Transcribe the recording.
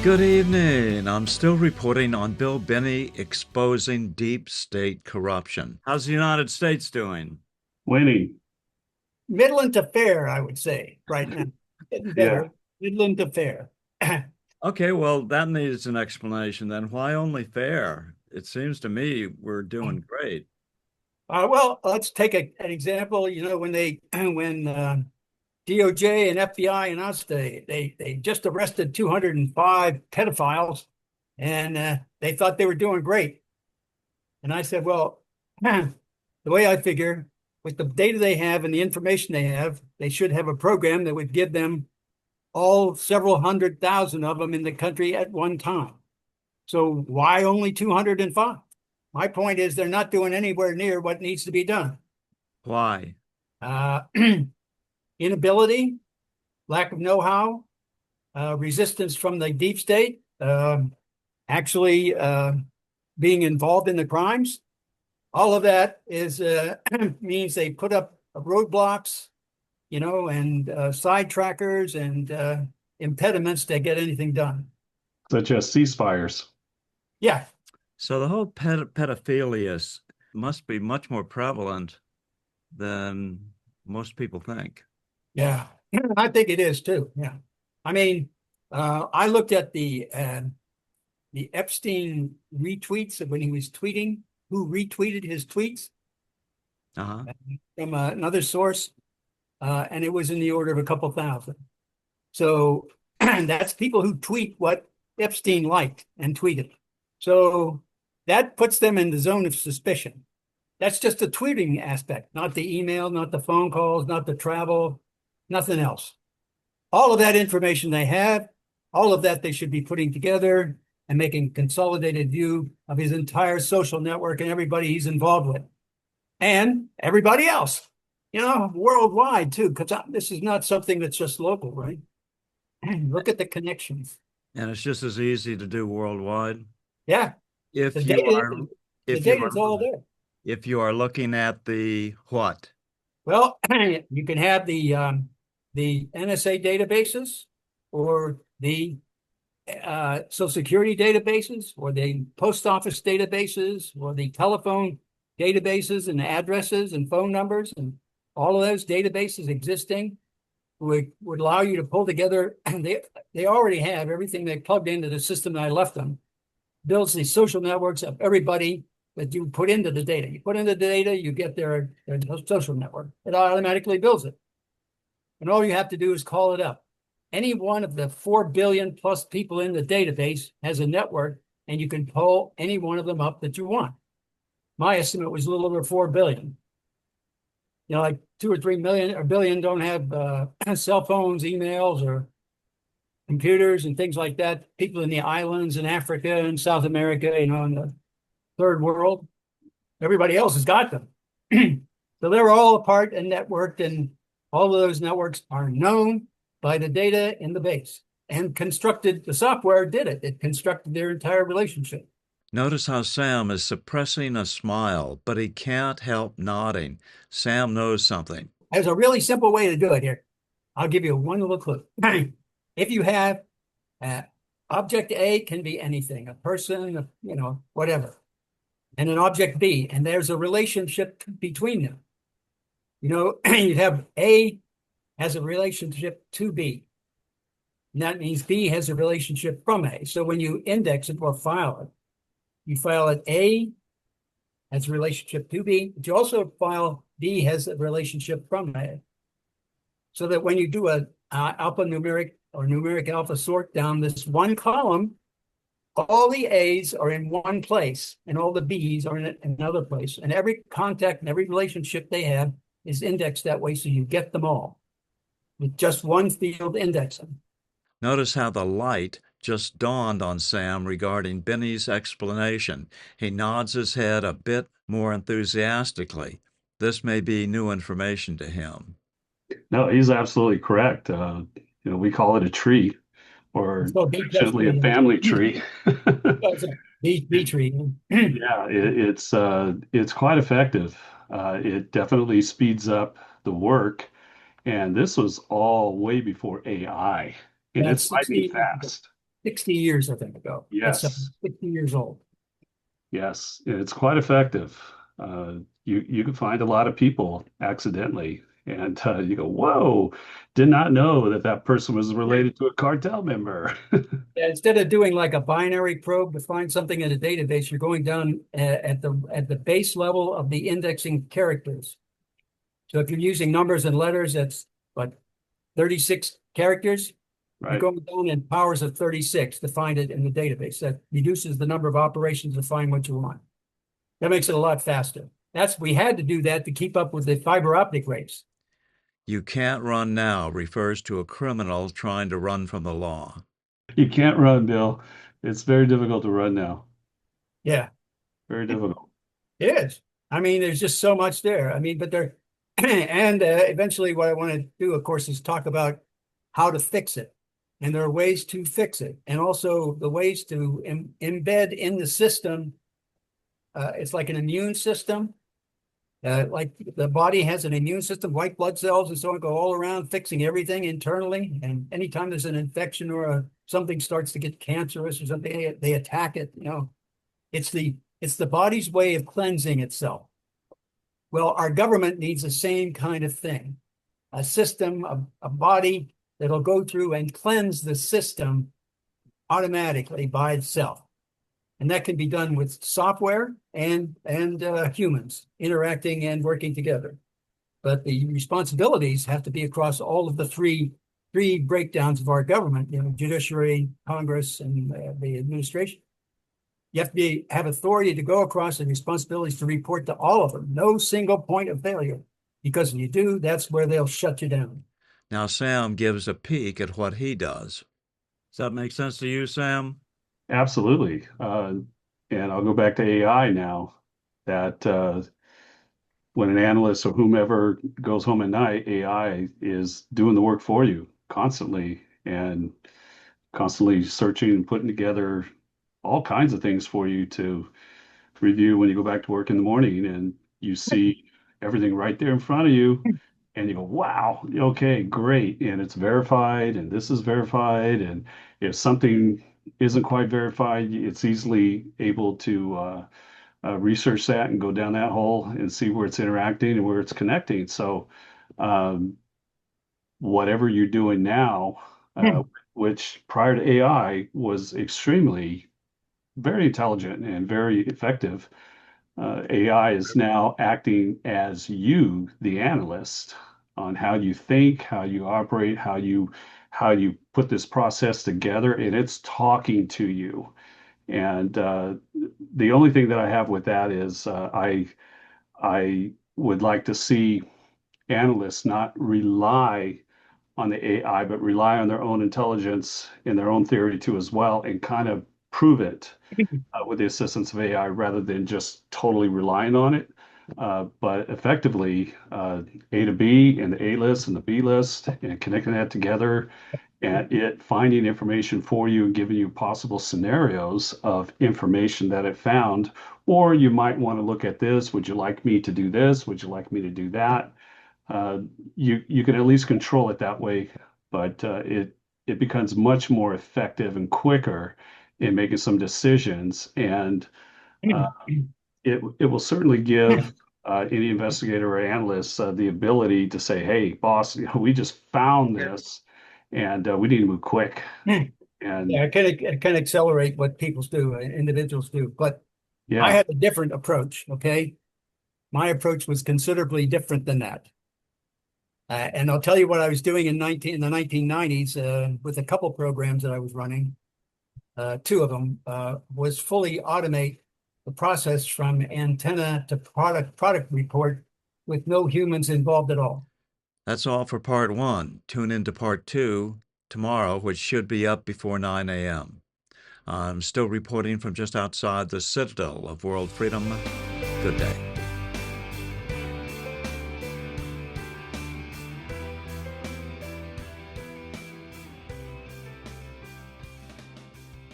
Good evening. I'm still reporting on Bill Binney exposing deep state corruption. How's the United States doing? Winning. Midland to fair, I would say, right now. Getting Yeah. better. Midland to fair. Okay, well, that needs an explanation then. Why only fair? It seems to me we're doing great. Well, let's take an example. You know, when DOJ and FBI and us, they just arrested 205 pedophiles, and they thought they were doing great. And I said, well, the way I figure, with the data they have and the information they have, they should have a program that would give them all several 100,000 of them in the country at one time. So why only 205? My point is they're not doing anywhere near what needs to be done. Why? Uh, Inability, lack of know-how, resistance from the deep state, actually being involved in the crimes. All of that is means they put up roadblocks, and side trackers and impediments to get anything done. Such as ceasefires. Yeah, So the whole pedophilia must be much more prevalent than most people think. yeah, I think it is too. Yeah, I mean, I looked at the Epstein retweets of when he was tweeting, who retweeted his tweets Uh-huh. from another source, and it was in the order of a couple thousand. So that's people who tweet what Epstein liked and tweeted. So that puts them in the zone of suspicion. That's just the tweeting aspect, not the email, not the phone calls, not the travel, nothing else. All of that information they have, all of that they should be putting together and making consolidated view of his entire social network and everybody he's involved with. And everybody else, worldwide too, because this is not something that's just local, right? Look at the connections. And it's just as easy to do worldwide. Yeah, the If you data, are the if you data's are all there. if you are looking at the what? Well, you can have the NSA databases or the Social Security databases or the post office databases or the telephone databases and addresses and phone numbers and all of those databases existing would allow you to pull together, and they already have everything they plugged into the system that I left them, builds the social networks of everybody that you put into the data. You put into the data, you get their social network. It automatically builds it. And all you have to do is call it up. Any one of the 4 billion plus people in the database has a network, and you can pull any one of them up that you want. My estimate was a little over 4 billion. Like 2 or 3 million or billion don't have cell phones, emails, or computers and things like that. People in the islands in Africa and South America, in the third world, everybody else has got them. So they're all apart and networked, and all of those networks are known by the data in the base and constructed. The software did it. It constructed their entire relationship. Notice how Sam is suppressing a smile, but he can't help nodding. Sam knows something. There's a really simple way to do it here. I'll give you one little clue. If you have object A can be anything, a person, whatever, and an object B, and there's a relationship between them. You'd have A has a relationship to B. And that means B has a relationship from A. So when you index it or file it, you file it A has a relationship to B, but you also file B has a relationship from A. So that when you do a alphanumeric or numeric alpha sort down this one column, all the A's are in one place and all the B's are in another place. And every contact and every relationship they have is indexed that way, so you get them all with just one field indexing. Notice how the light just dawned on Sam regarding Binney's explanation. He nods his head a bit more enthusiastically. This may be new information to him. No, he's absolutely correct. We call it a tree, or So B plus actually a B, family tree. it's a B tree. Yeah, it's quite effective. It definitely speeds up the work, and this was all way before AI, and That's it's lightning 60. fast. 60 years, I think, ago. That's Yes. 60 years old. Yes, and it's quite effective. You can find a lot of people accidentally, and you go, "Whoa, did not know that that person was related to a cartel member." Yeah, instead of doing like a binary probe to find something in a database, you're going down at the base level of the indexing characters. So if you're using numbers and letters, that's what 36 characters. You're Right. going down in powers of 36 to find it in the database. That reduces the number of operations to find what you want. That makes it a lot faster. We had to do that to keep up with the fiber optic race. You can't run now refers to a criminal trying to run from the law. You can't run, Bill. It's very difficult to run now. Yeah, Very difficult. it is. I mean, there's just so much there. I mean, but there, and eventually what I want to do, of course, is talk about how to fix it. And there are ways to fix it. And also the ways to embed in the system. It's like an immune system. Like the body has an immune system, white blood cells and so on go all around fixing everything internally. And anytime there's an infection or something starts to get cancerous or something, they attack it. It's the body's way of cleansing itself. Well, our government needs the same kind of thing, a system, a body that'll go through and cleanse the system automatically by itself. And that can be done with software and humans interacting and working together. But the responsibilities have to be across all of the three breakdowns of our government, judiciary, Congress, and the administration. You have to have authority to go across and responsibilities to report to all of them. No single point of failure. Because if you do, that's where they'll shut you down. Now, Sam gives a peek at what he does. Does that make sense to you, Sam? Absolutely. And I'll go back to AI now, that when an analyst or whomever goes home at night, AI is doing the work for you constantly and constantly searching and putting together all kinds of things for you to review when you go back to work in the morning, and you see everything right there in front of you, and you go, wow, okay, great. And it's verified, and this is verified. And if something isn't quite verified, it's easily able to research that and go down that hole and see where it's interacting and where it's connecting. So, whatever you're doing now, which prior to AI was extremely very intelligent and very effective, AI is now acting as you, the analyst, on how you think, how you operate, how you put this process together, and it's talking to you. And the only thing that I have with that is I would like to see analysts not rely on the AI, but rely on their own intelligence and their own theory too as well, and kind of prove it with the assistance of AI rather than just totally relying on it. But effectively, A to B and the A list and the B list, and connecting that together, and it finding information for you and giving you possible scenarios of information that it found. Or you might want to look at this. Would you like me to do this? Would you like me to do that? You can at least control it that way, but it becomes much more effective and quicker in making some decisions, and it will certainly give any investigator or analyst the ability to say, "Hey, boss, we just found this, and we need to move quick." And Yeah, it can accelerate what people do, individuals do. But I yeah, had a different approach. Okay, my approach was considerably different than that. And I'll tell you what I was doing in the 1990s with a couple programs that I was running. Two of them was fully automate the process from antenna to product report with no humans involved at all. That's all for part 1. Tune in to part 2 tomorrow, which should be up before 9 a.m. I'm still reporting from just outside the citadel of world freedom. Good day.